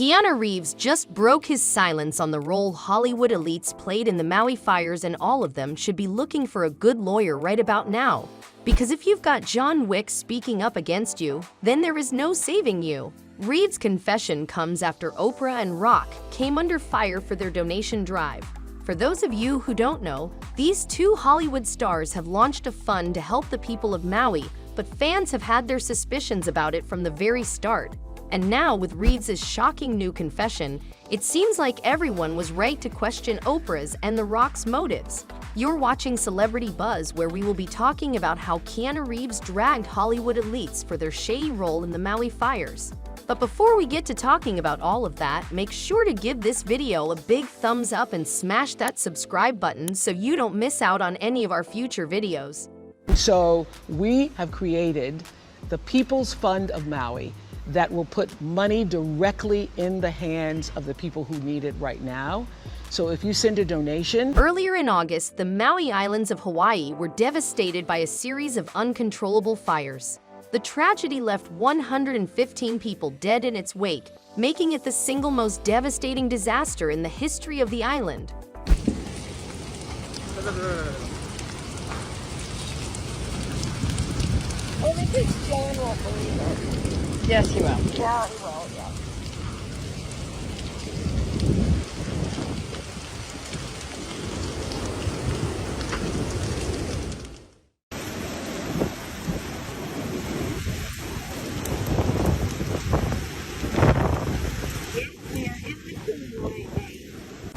Keanu Reeves just broke his silence on the role Hollywood elites played in the Maui fires, and all of them should be looking for a good lawyer right about now. Because if you've got John Wick speaking up against you, then there is no saving you. Reeves' confession comes after Oprah and Rock came under fire for their donation drive. For those of you who don't know, these two Hollywood stars have launched a fund to help the people of Maui, but fans have had their suspicions about it from the very start. And now, with Reeves' shocking new confession, it seems like everyone was right to question Oprah's and The Rock's motives. You're watching Celebrity Buzz, where we will be talking about how Keanu Reeves dragged Hollywood elites for their shady role in the Maui fires. But before we get to talking about all of that, make sure to give this video a big thumbs up and smash that subscribe button so you don't miss out on any of our future videos. So we have created the People's Fund of Maui that will put money directly in the hands of the people who need it right now. So if you send a donation... Earlier in August, the Maui Islands of Hawaii were devastated by a series of uncontrollable fires. The tragedy left 115 people dead in its wake, making it the single most devastating disaster in the history of the island. I think it's Jan will believe it. Yes, he will. Yeah, he will, yeah.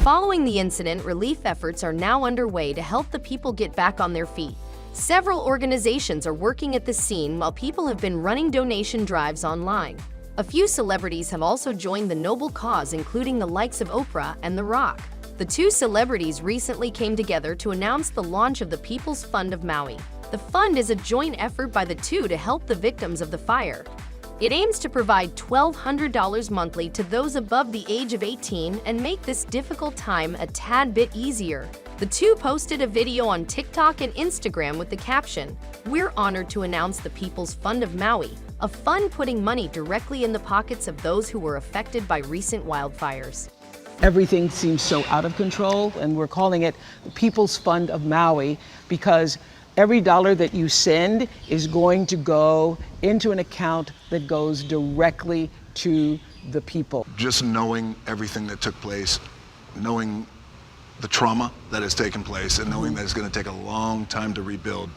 Following the incident, relief efforts are now underway to help the people get back on their feet. Several organizations are working at the scene while people have been running donation drives online. A few celebrities have also joined the noble cause, including the likes of Oprah and The Rock. The two celebrities recently came together to announce the launch of the People's Fund of Maui. The fund is a joint effort by the two to help the victims of the fire. It aims to provide $1,200 monthly to those above the age of 18 and make this difficult time a tad bit easier. The two posted a video on TikTok and Instagram with the caption, "We're honored to announce the People's Fund of Maui, a fund putting money directly in the pockets of those who were affected by recent wildfires." Everything seems so out of control, and we're calling it the People's Fund of Maui because every dollar that you send is going to go into an account that goes directly to the people. Just knowing everything that took place, knowing the trauma that has taken place, and knowing that it's going to take a long time to rebuild.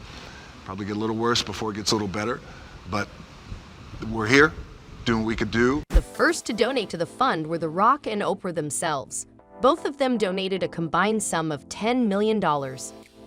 Probably get a little worse before it gets a little better, but we're here doing what we could do. The first to donate to the fund were The Rock and Oprah themselves. Both of them donated a combined sum of $10 million.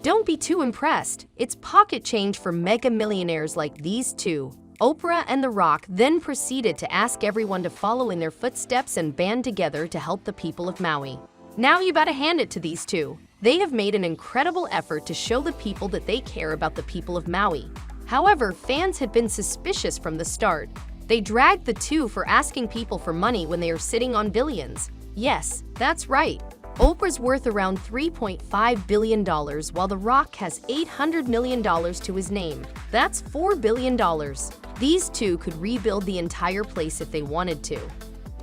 Don't be too impressed. It's pocket change for mega millionaires like these two. Oprah and The Rock then proceeded to ask everyone to follow in their footsteps and band together to help the people of Maui. Now you gotta hand it to these two. They have made an incredible effort to show the people that they care about the people of Maui. However, fans had been suspicious from the start. They dragged the two for asking people for money when they are sitting on billions. Yes, that's right. Oprah's worth around $3.5 billion, while The Rock has $800 million to his name. That's $4 billion. These two could rebuild the entire place if they wanted to.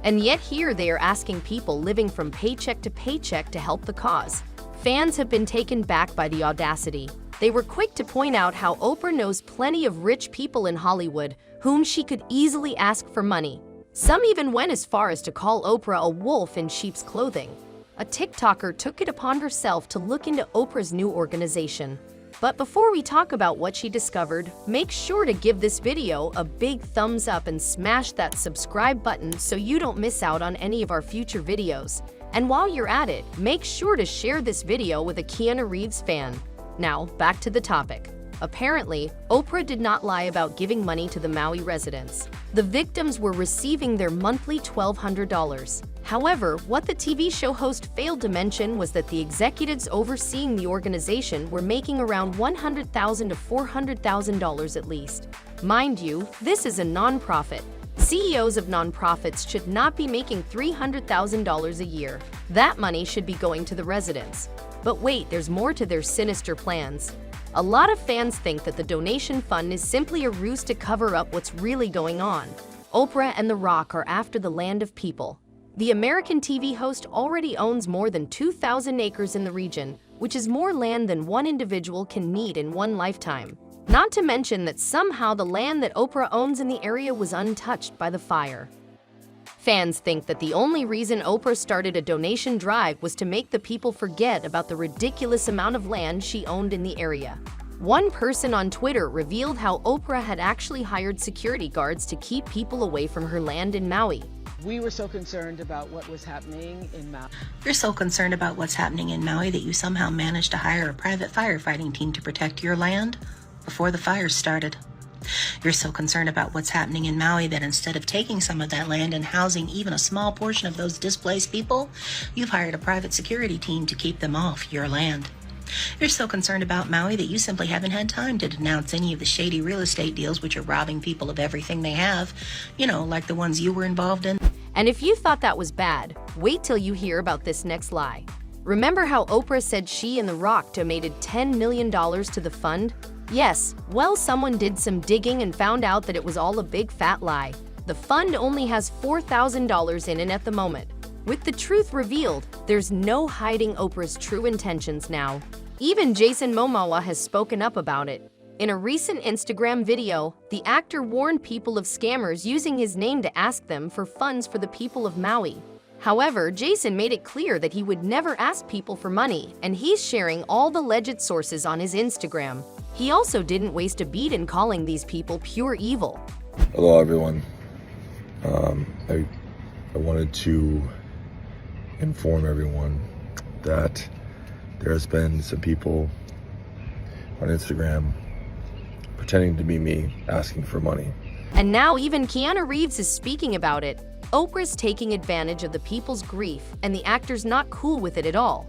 And yet here they are asking people living from paycheck to paycheck to help the cause. Fans have been taken back by the audacity. They were quick to point out how Oprah knows plenty of rich people in Hollywood whom she could easily ask for money. Some even went as far as to call Oprah a wolf in sheep's clothing. A TikToker took it upon herself to look into Oprah's new organization. But before we talk about what she discovered, make sure to give this video a big thumbs up and smash that subscribe button so you don't miss out on any of our future videos. And while you're at it, make sure to share this video with a Keanu Reeves fan. Now, back to the topic. Apparently, Oprah did not lie about giving money to the Maui residents. The victims were receiving their monthly $1,200. However, what the TV show host failed to mention was that the executives overseeing the organization were making around $100,000 to $400,000 at least. Mind you, this is a nonprofit. CEOs of nonprofits should not be making $300,000 a year. That money should be going to the residents. But wait, there's more to their sinister plans. A lot of fans think that the donation fund is simply a ruse to cover up what's really going on. Oprah and The Rock are after the land of people. The American TV host already owns more than 2,000 acres in the region, which is more land than one individual can need in one lifetime. Not to mention that somehow the land that Oprah owns in the area was untouched by the fire. Fans think that the only reason Oprah started a donation drive was to make the people forget about the ridiculous amount of land she owned in the area. One person on Twitter revealed how Oprah had actually hired security guards to keep people away from her land in Maui. We were so concerned about what was happening in Maui. You're so concerned about what's happening in Maui that you somehow managed to hire a private firefighting team to protect your land before the fires started. You're so concerned about what's happening in Maui that instead of taking some of that land and housing even a small portion of those displaced people, you've hired a private security team to keep them off your land. You're so concerned about Maui that you simply haven't had time to denounce any of the shady real estate deals which are robbing people of everything they have, like the ones you were involved in. And if you thought that was bad, wait till you hear about this next lie. Remember how Oprah said she and The Rock donated $10 million to the fund? Yes, well, someone did some digging and found out that it was all a big fat lie. The fund only has $4,000 in it at the moment. With the truth revealed, there's no hiding Oprah's true intentions now. Even Jason Momoa has spoken up about it. In a recent Instagram video, the actor warned people of scammers using his name to ask them for funds for the people of Maui. However, Jason made it clear that he would never ask people for money, and he's sharing all the alleged sources on his Instagram. He also didn't waste a beat in calling these people pure evil. Hello, everyone. I wanted to inform everyone that there has been some people on Instagram pretending to be me asking for money. And now even Keanu Reeves is speaking about it. Oprah's taking advantage of the people's grief, and the actor's not cool with it at all.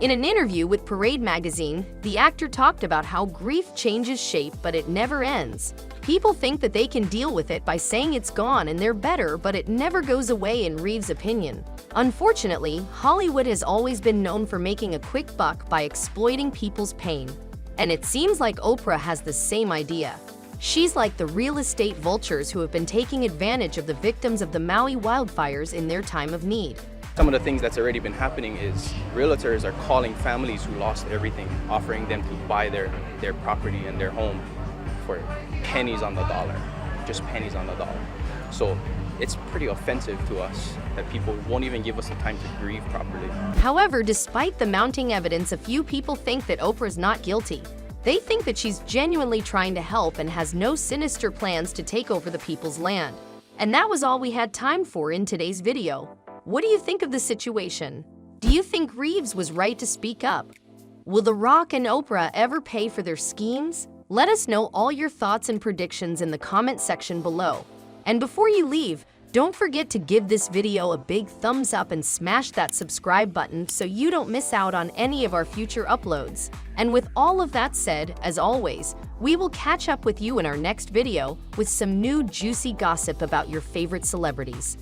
In an interview with Parade magazine, the actor talked about how grief changes shape, but it never ends. People think that they can deal with it by saying it's gone and they're better, but it never goes away in Reeves' opinion. Unfortunately, Hollywood has always been known for making a quick buck by exploiting people's pain. And it seems like Oprah has the same idea. She's like the real estate vultures who have been taking advantage of the victims of the Maui wildfires in their time of need. Some of the things that's already been happening is realtors are calling families who lost everything, offering them to buy their property and their home for pennies on the dollar, just pennies on the dollar. So it's pretty offensive to us that people won't even give us the time to grieve properly. However, despite the mounting evidence, a few people think that Oprah's not guilty. They think that she's genuinely trying to help and has no sinister plans to take over the people's land. And that was all we had time for in today's video. What do you think of the situation? Do you think Reeves was right to speak up? Will The Rock and Oprah ever pay for their schemes? Let us know all your thoughts and predictions in the comment section below. And before you leave, don't forget to give this video a big thumbs up and smash that subscribe button so you don't miss out on any of our future uploads. And with all of that said, as always, we will catch up with you in our next video with some new juicy gossip about your favorite celebrities.